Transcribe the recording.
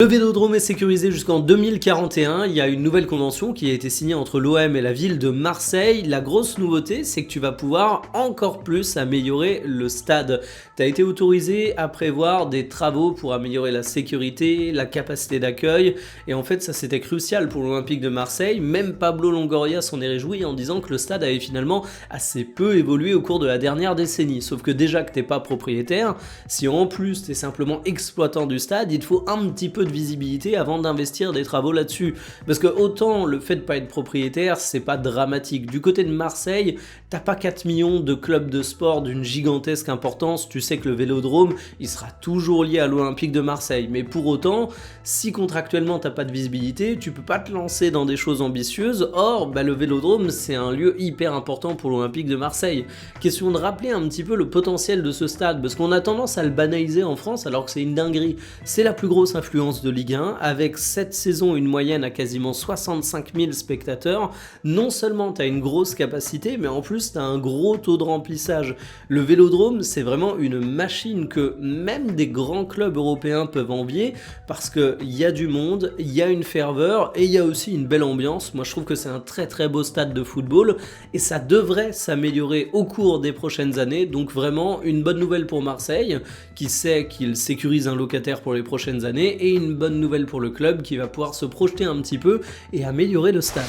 Le Vélodrome est sécurisé jusqu'en 2041, il y a une nouvelle convention qui a été signée entre l'OM et la ville de Marseille. La grosse nouveauté, c'est que tu vas pouvoir encore plus améliorer le stade. Tu as été autorisé à prévoir des travaux pour améliorer la sécurité, la capacité d'accueil, et en fait ça c'était crucial pour l'Olympique de Marseille. Même Pablo Longoria s'en est réjoui en disant que le stade avait finalement assez peu évolué au cours de la dernière décennie. Sauf que déjà que t'es pas propriétaire, si en plus t'es simplement exploitant du stade, il te faut un petit peu de visibilité avant d'investir des travaux là-dessus. Parce que autant le fait de pas être propriétaire, c'est pas dramatique. Du côté de Marseille, t'as pas 4 millions de clubs de sport d'une gigantesque importance. Tu sais que le Vélodrome, il sera toujours lié à l'Olympique de Marseille. Mais pour autant, si contractuellement t'as pas de visibilité, tu peux pas te lancer dans des choses ambitieuses. Or, le Vélodrome, c'est un lieu hyper important pour l'Olympique de Marseille. Question de rappeler un petit peu le potentiel de ce stade, parce qu'on a tendance à le banaliser en France alors que c'est une dinguerie. C'est la plus grosse influence de Ligue 1, avec cette saison une moyenne à quasiment 65 000 spectateurs. Non seulement tu as une grosse capacité, mais en plus tu as un gros taux de remplissage. Le Vélodrome, c'est vraiment une machine que même des grands clubs européens peuvent envier, parce qu'il y a du monde, il y a une ferveur, et il y a aussi une belle ambiance. Moi je trouve que c'est un très très beau stade de football, et ça devrait s'améliorer au cours des prochaines années, donc vraiment une bonne nouvelle pour Marseille, qui sait qu'il sécurise un locataire pour les prochaines années, et une bonne nouvelle pour le club qui va pouvoir se projeter un petit peu et améliorer le stade.